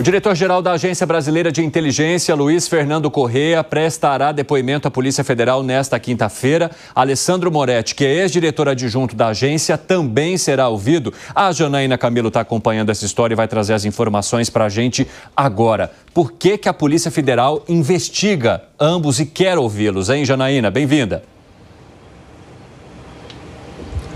O diretor-geral da Agência Brasileira de Inteligência, Luiz Fernando Correia, prestará depoimento à Polícia Federal nesta quinta-feira. Alessandro Moretti, que é ex-diretor adjunto da agência, também será ouvido. A Janaína Camilo está acompanhando essa história e vai trazer as informações para a gente agora. Por que a Polícia Federal investiga ambos e quer ouvi-los, hein, Janaína? Bem-vinda.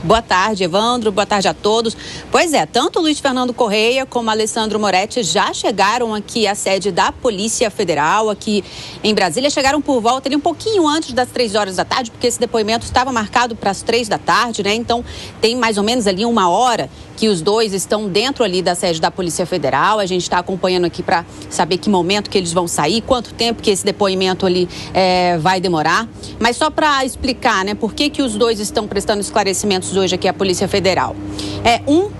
Boa tarde, Evandro. Boa tarde a todos. Pois é, tanto Luiz Fernando Correia como Alessandro Moretti já chegaram aqui à sede da Polícia Federal, aqui em Brasília. Chegaram por volta ali um pouquinho antes das 3 horas da tarde, porque esse depoimento estava marcado para as 3 da tarde, né? Então, tem mais ou menos ali 1 hora que os dois estão dentro ali da sede da Polícia Federal. A gente está acompanhando aqui para saber que momento que eles vão sair, quanto tempo que esse depoimento ali vai demorar. Mas só para explicar, né, por que os dois estão prestando esclarecimentos hoje aqui à Polícia Federal.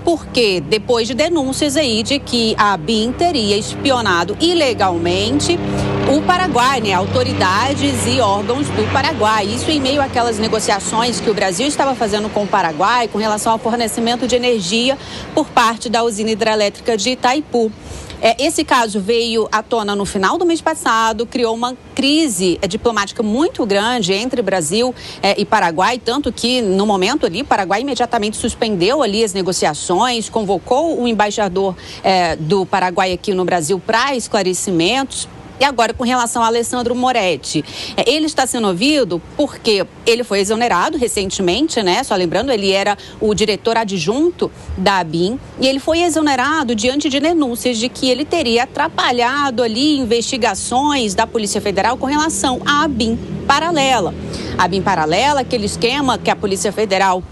Porque depois de denúncias aí de que a ABIN teria espionado ilegalmente o Paraguai, né, autoridades e órgãos do Paraguai. Isso em meio àquelas negociações que o Brasil estava fazendo com o Paraguai com relação ao fornecimento de energia por parte da usina hidrelétrica de Itaipu. Esse caso veio à tona no final do mês passado, criou uma crise diplomática muito grande entre Brasil e Paraguai, tanto que no momento ali o Paraguai imediatamente suspendeu ali as negociações, convocou o embaixador do Paraguai aqui no Brasil para esclarecimentos. E agora, com relação a Alessandro Moretti, ele está sendo ouvido porque ele foi exonerado recentemente, né? Só lembrando, ele era o diretor adjunto da ABIN e ele foi exonerado diante de denúncias de que ele teria atrapalhado ali investigações da Polícia Federal com relação à ABIN paralela. A ABIN paralela, aquele esquema que a Polícia Federal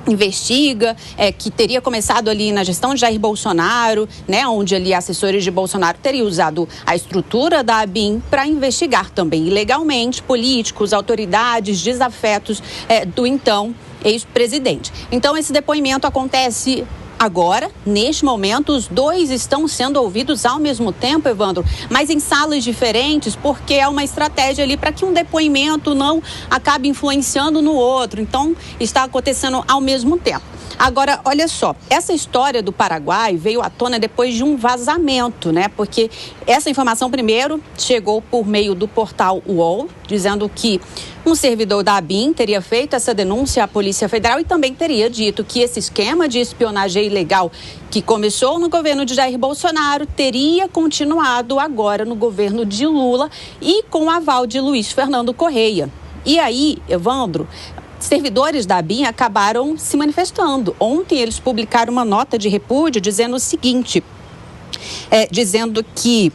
investiga, que teria começado ali na gestão de Jair Bolsonaro, né, onde ali assessores de Bolsonaro teriam usado a estrutura da ABIN para investigar também ilegalmente políticos, autoridades, desafetos do então ex-presidente. Então esse depoimento acontece agora, neste momento, os dois estão sendo ouvidos ao mesmo tempo, Evandro, mas em salas diferentes, porque é uma estratégia ali para que um depoimento não acabe influenciando no outro. Então, está acontecendo ao mesmo tempo. Agora, olha só, essa história do Paraguai veio à tona depois de um vazamento, né? Porque essa informação, primeiro, chegou por meio do portal UOL, dizendo que um servidor da ABIN teria feito essa denúncia à Polícia Federal e também teria dito que esse esquema de espionagem ilegal que começou no governo de Jair Bolsonaro teria continuado agora no governo de Lula e com o aval de Luiz Fernando Correia. E aí, Evandro, servidores da ABIN acabaram se manifestando. Ontem eles publicaram uma nota de repúdio dizendo o seguinte, dizendo que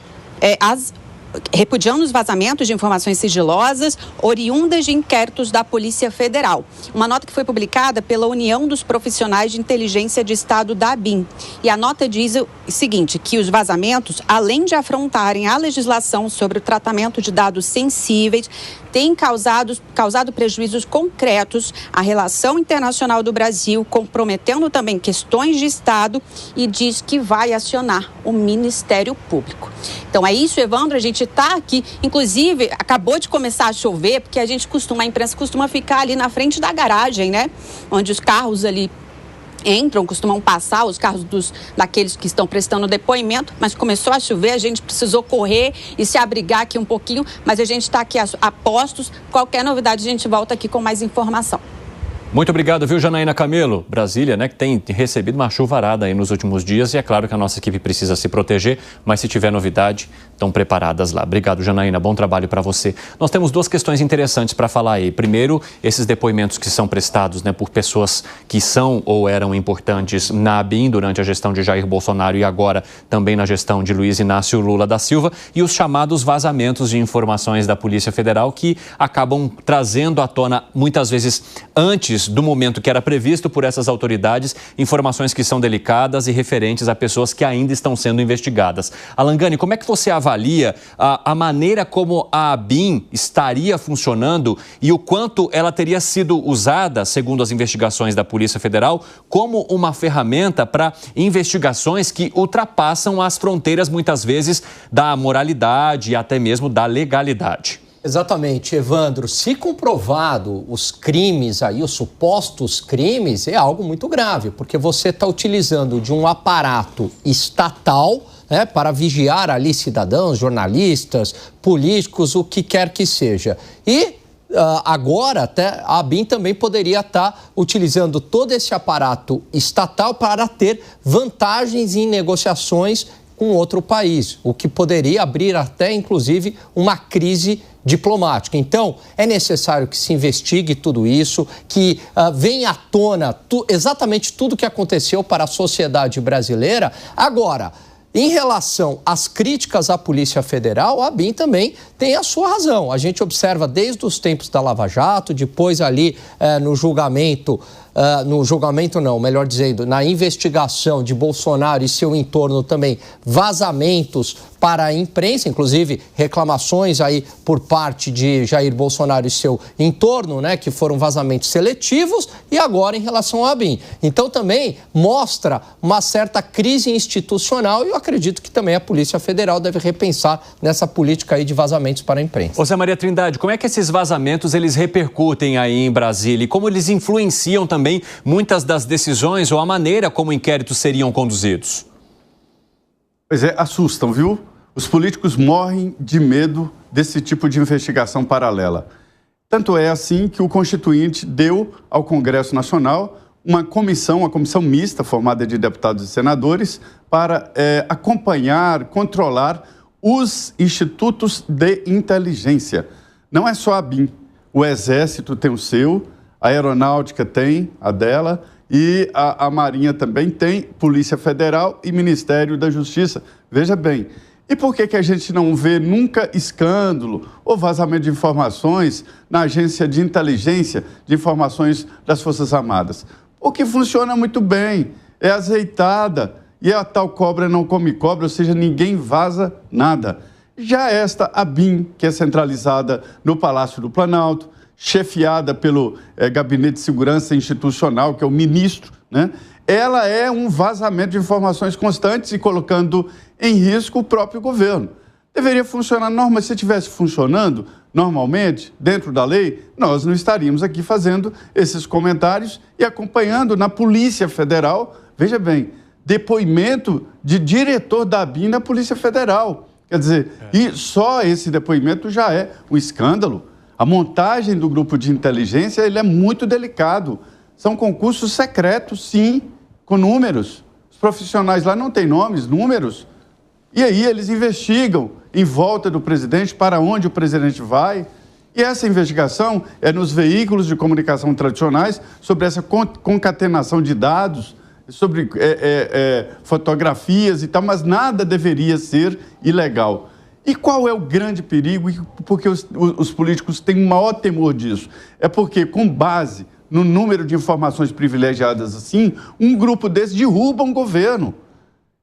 repudiando os vazamentos de informações sigilosas oriundas de inquéritos da Polícia Federal. Uma nota que foi publicada pela União dos Profissionais de Inteligência de Estado da ABIN. E a nota diz o seguinte, que os vazamentos, além de afrontarem a legislação sobre o tratamento de dados sensíveis, têm causado prejuízos concretos à relação internacional do Brasil, comprometendo também questões de Estado e diz que vai acionar o Ministério Público. Então é isso, Evandro, a gente está aqui, inclusive acabou de começar a chover, porque a imprensa costuma ficar ali na frente da garagem, né? Onde os carros ali entram, costumam passar os carros daqueles que estão prestando depoimento, mas começou a chover, a gente precisou correr e se abrigar aqui um pouquinho, mas a gente está aqui a postos. Qualquer novidade a gente volta aqui com mais informação. Muito obrigado, viu, Janaína Camilo? Brasília, né, que tem recebido uma chuvarada aí nos últimos dias e é claro que a nossa equipe precisa se proteger, mas se tiver novidade, estão preparadas lá. Obrigado, Janaína, bom trabalho para você. Nós temos 2 questões interessantes para falar aí. Primeiro, esses depoimentos que são prestados, né, por pessoas que são ou eram importantes na ABIN durante a gestão de Jair Bolsonaro e agora também na gestão de Luiz Inácio Lula da Silva e os chamados vazamentos de informações da Polícia Federal que acabam trazendo à tona muitas vezes antes do momento que era previsto por essas autoridades, informações que são delicadas e referentes a pessoas que ainda estão sendo investigadas. Alangani, como é que você avalia a maneira como a ABIN estaria funcionando e o quanto ela teria sido usada, segundo as investigações da Polícia Federal, como uma ferramenta para investigações que ultrapassam as fronteiras, muitas vezes, da moralidade e até mesmo da legalidade? Exatamente, Evandro. Se comprovado os crimes aí, os supostos crimes, é algo muito grave, porque você está utilizando de um aparato estatal né, para vigiar ali cidadãos, jornalistas, políticos, o que quer que seja. E agora até a ABIN também poderia estar utilizando todo esse aparato estatal para ter vantagens em negociações com outro país, o que poderia abrir até, inclusive, uma crise diplomática. Então, é necessário que se investigue tudo isso, que venha à tona exatamente tudo o que aconteceu para a sociedade brasileira. Agora, em relação às críticas à Polícia Federal, a ABIN também tem a sua razão. A gente observa desde os tempos da Lava Jato, depois ali no julgamento não, melhor dizendo, na investigação de Bolsonaro e seu entorno também, vazamentos para a imprensa, inclusive reclamações aí por parte de Jair Bolsonaro e seu entorno, né, que foram vazamentos seletivos, e agora em relação à ABIN. Então também mostra uma certa crise institucional e eu acredito que também a Polícia Federal deve repensar nessa política aí de vazamentos para a imprensa. Ô Zé Maria Trindade, como é que esses vazamentos eles repercutem aí em Brasília e como eles influenciam também muitas das decisões ou a maneira como inquéritos seriam conduzidos? Pois é, assustam, viu? Os políticos morrem de medo desse tipo de investigação paralela. Tanto é assim que o Constituinte deu ao Congresso Nacional uma comissão mista formada de deputados e senadores para acompanhar, controlar os institutos de inteligência. Não é só a ABIN, o Exército tem o seu, a Aeronáutica tem a dela e a Marinha também tem, Polícia Federal e Ministério da Justiça. Veja bem, e por que a gente não vê nunca escândalo ou vazamento de informações na Agência de Inteligência de Informações das Forças Armadas? Porque funciona muito bem, é azeitada e a tal cobra não come cobra, ou seja, ninguém vaza nada. Já esta ABIN, que é centralizada no Palácio do Planalto, chefiada pelo Gabinete de Segurança Institucional, que é o ministro, né? Ela é um vazamento de informações constantes e colocando em risco o próprio governo. Deveria funcionar normal, se estivesse funcionando normalmente, dentro da lei, nós não estaríamos aqui fazendo esses comentários e acompanhando na Polícia Federal, veja bem, depoimento de diretor da ABIN na Polícia Federal. Quer dizer, e só esse depoimento já é um escândalo. A montagem do grupo de inteligência ele é muito delicado. São concursos secretos, sim, com números. Os profissionais lá não têm nomes, números. E aí eles investigam em volta do presidente, para onde o presidente vai. E essa investigação é nos veículos de comunicação tradicionais sobre essa concatenação de dados, sobre fotografias e tal, mas nada deveria ser ilegal. E qual é o grande perigo? Porque os políticos têm o maior temor disso. É porque, com base no número de informações privilegiadas assim, um grupo desse derruba um governo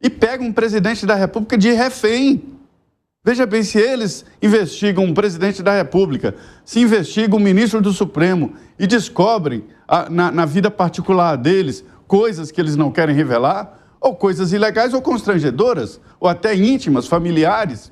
e pega um presidente da República de refém. Veja bem, se eles investigam um presidente da República, se investigam um ministro do Supremo e descobrem na vida particular deles coisas que eles não querem revelar, ou coisas ilegais ou constrangedoras, ou até íntimas, familiares,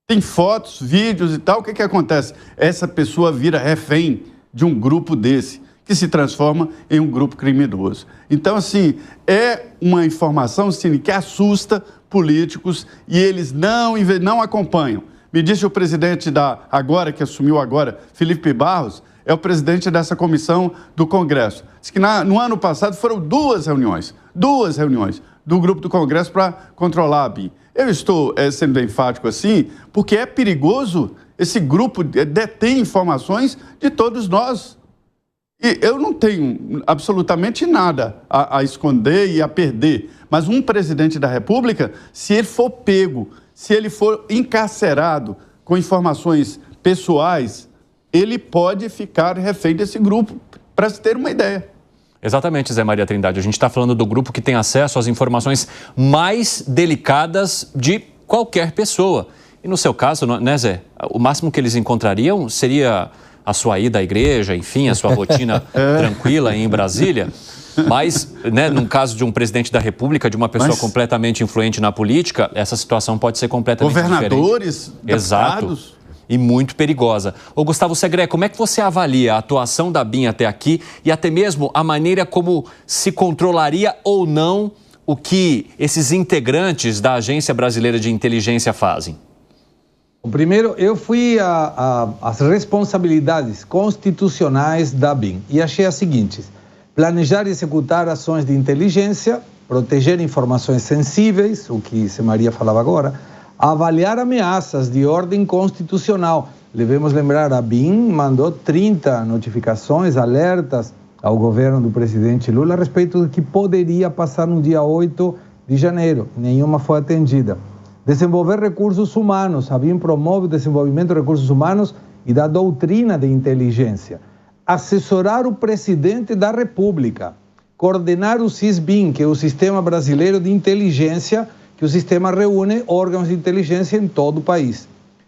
tem fotos, vídeos e tal, o que acontece? Essa pessoa vira refém de um grupo desse, que se transforma em um grupo criminoso. Então, assim, é uma informação, Cine, que assusta políticos e eles não acompanham. Me disse o presidente que assumiu agora, Felipe Barros, é o presidente dessa comissão do Congresso. Diz que no ano passado foram duas reuniões do grupo do Congresso para controlar a ABIN. Eu estou sendo enfático assim, porque é perigoso, esse grupo detém informações de todos nós. E eu não tenho absolutamente nada a esconder e a perder, mas um presidente da República, se ele for pego, se ele for encarcerado com informações pessoais, ele pode ficar refém desse grupo, para se ter uma ideia. Exatamente, Zé Maria Trindade. A gente está falando do grupo que tem acesso às informações mais delicadas de qualquer pessoa. E no seu caso, né, Zé, o máximo que eles encontrariam seria a sua ida à igreja, enfim, a sua rotina tranquila em Brasília. Mas, né, no caso de um presidente da República, de uma pessoa completamente influente na política, essa situação pode ser completamente diferente. Governadores, exato. Deputados. E muito perigosa. Ô Gustavo Segré, como é que você avalia a atuação da ABIN até aqui e até mesmo a maneira como se controlaria ou não o que esses integrantes da Agência Brasileira de Inteligência fazem? Primeiro, eu fui às responsabilidades constitucionais da ABIN e achei as seguintes: planejar e executar ações de inteligência, proteger informações sensíveis, o que Maria falava agora, avaliar ameaças de ordem constitucional. Devemos lembrar, a ABIN mandou 30 notificações, alertas ao governo do presidente Lula a respeito do que poderia passar no dia 8 de janeiro. Nenhuma foi atendida. Desenvolver recursos humanos. A ABIN promove o desenvolvimento de recursos humanos e da doutrina de inteligência. Assessorar o presidente da República. Coordenar o SISBIN, que é o Sistema Brasileiro de Inteligência, que o sistema reúne órgãos de inteligência em todo o país.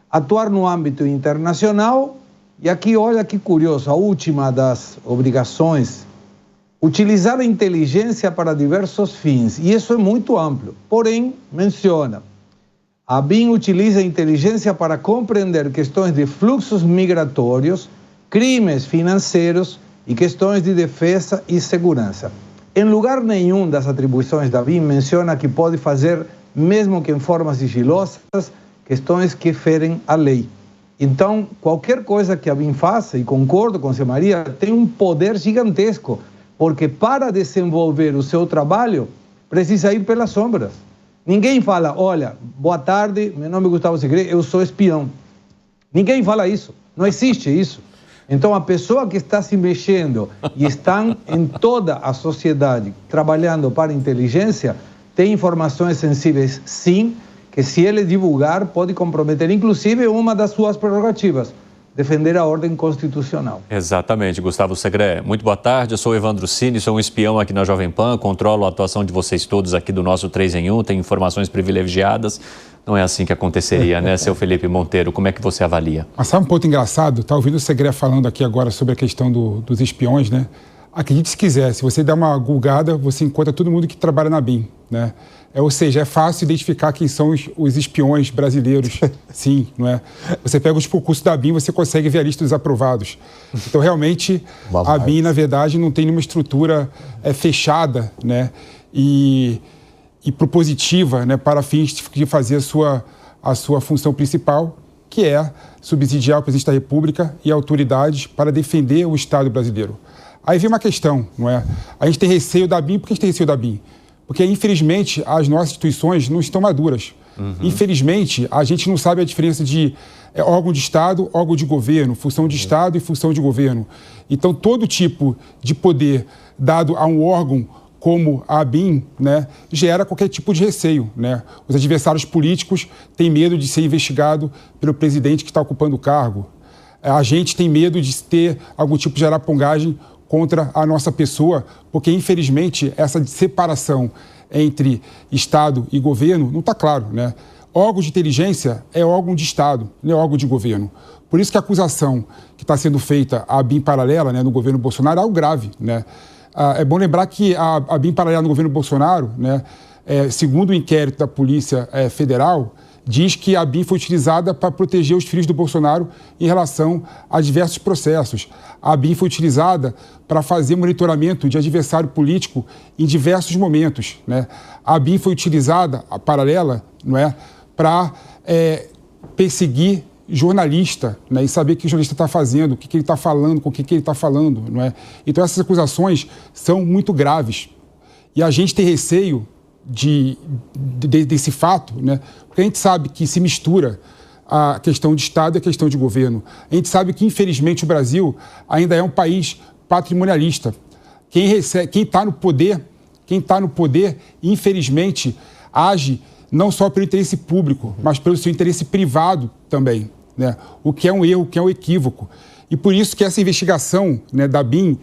Atuar no âmbito internacional. E aqui, olha que curioso, a última das obrigações: utilizar a inteligência para diversos fins. E isso é muito amplo. Porém, menciona: a ABIN utiliza a inteligência para compreender questões de fluxos migratórios, crimes financeiros e questões de defesa e segurança. Em lugar nenhum das atribuições da ABIN menciona que pode fazer, mesmo que em formas sigilosas, questões que ferem a lei. Então, qualquer coisa que a ABIN faça, e concordo com Maria, tem um poder gigantesco, porque para desenvolver o seu trabalho, precisa ir pelas sombras. Ninguém fala: olha, boa tarde, meu nome é Gustavo Segre, eu sou espião. Ninguém fala isso, não existe isso. Então, a pessoa que está se mexendo e está em toda a sociedade trabalhando para a inteligência, tem informações sensíveis, sim, que se ele divulgar pode comprometer, inclusive, uma das suas prerrogativas: defender a ordem constitucional. Exatamente, Gustavo Segre. Muito boa tarde, eu sou o Evandro Cini, sou um espião aqui na Jovem Pan, controlo a atuação de vocês todos aqui do nosso 3 em 1, tenho informações privilegiadas. Não é assim que aconteceria, né, seu Felipe Monteiro? Como é que você avalia? Mas sabe um ponto engraçado? Tá ouvindo o Segre falando aqui agora sobre a questão dos espiões, né? Acredite se quiser, se você der uma gulgada, você encontra todo mundo que trabalha na ABIN, né? Ou seja, é fácil identificar quem são os espiões brasileiros, sim, não é? Você pega os concursos da ABIN, você consegue ver a lista dos aprovados. Então, realmente, a ABIN, na verdade, não tem nenhuma estrutura fechada, né? E propositiva, né, para fins de fazer a sua função principal, que é subsidiar o presidente da República e autoridades para defender o Estado brasileiro. Aí vem uma questão, não é? A gente tem receio da ABIN. Por que a gente tem receio da ABIN? Porque, infelizmente, as nossas instituições não estão maduras. Infelizmente, a gente não sabe a diferença de órgão de Estado, órgão de governo, função de Estado e função de governo. Então, todo tipo de poder dado a um órgão como a ABIN, né, gera qualquer tipo de receio, né? Os adversários políticos têm medo de ser investigado pelo presidente que está ocupando o cargo. A gente tem medo de ter algum tipo de arapongagem contra a nossa pessoa, porque, infelizmente, essa separação entre Estado e governo não está claro, né? Órgão de inteligência é órgão de Estado, não é órgão de governo. Por isso que a acusação que está sendo feita à ABIN paralela, né, no governo Bolsonaro, é algo grave, né? É bom lembrar que a ABIN paralela no governo Bolsonaro, né, segundo o inquérito da Polícia Federal, diz que a ABIN foi utilizada para proteger os filhos do Bolsonaro em relação a diversos processos. A ABIN foi utilizada para fazer monitoramento de adversário político em diversos momentos, né? A ABIN foi utilizada, a paralela, não é, para perseguir jornalista, né, e saber o que o jornalista está fazendo, o que ele está falando, com o que ele está falando, não é? Então, essas acusações são muito graves. E a gente tem receio desse fato, né? Porque a gente sabe que se mistura a questão de Estado e a questão de governo. A gente sabe que, infelizmente, o Brasil ainda é um país patrimonialista. Quem está no poder, infelizmente, age não só pelo interesse público, mas pelo seu interesse privado também, né? O que é um erro, o que é um equívoco. E por isso que essa investigação, né, da ABIN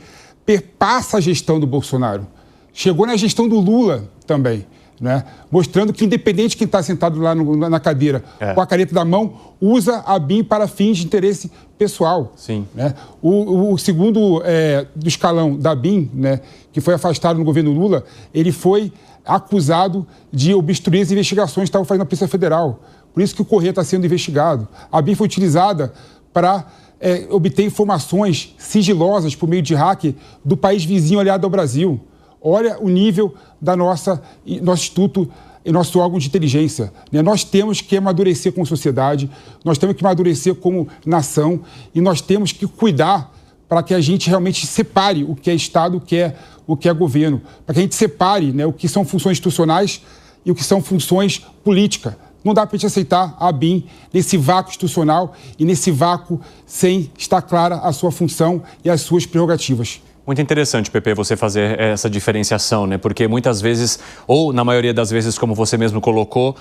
perpassa a gestão do Bolsonaro. Chegou na gestão do Lula também, né? Mostrando que, independente de quem está sentado lá na cadeira com a caneta da mão, usa a ABIN para fins de interesse pessoal. Sim. Né? O segundo do escalão da ABIN, né, que foi afastado no governo Lula, ele foi acusado de obstruir as investigações que estavam fazendo na Polícia Federal. Por isso que o Correia está sendo investigado. A ABIN foi utilizada para obter informações sigilosas por meio de hack do país vizinho aliado ao Brasil. Olha o nível da nosso instituto e nosso órgão de inteligência. Né? Nós temos que amadurecer como sociedade, nós temos que amadurecer como nação e nós temos que cuidar para que a gente realmente separe o que é Estado, o que é governo, para que a gente separe, né, o que são funções institucionais e o que são funções políticas. Não dá para a gente aceitar a ABIN nesse vácuo institucional e nesse vácuo sem estar clara a sua função e as suas prerrogativas. Muito interessante, Pepe, você fazer essa diferenciação, né? Porque muitas vezes, ou na maioria das vezes, como você mesmo colocou,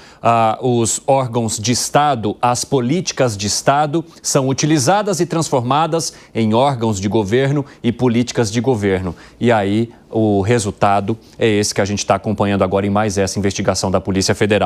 os órgãos de Estado, as políticas de Estado são utilizadas e transformadas em órgãos de governo e políticas de governo. E aí o resultado é esse que a gente está acompanhando agora em mais essa investigação da Polícia Federal.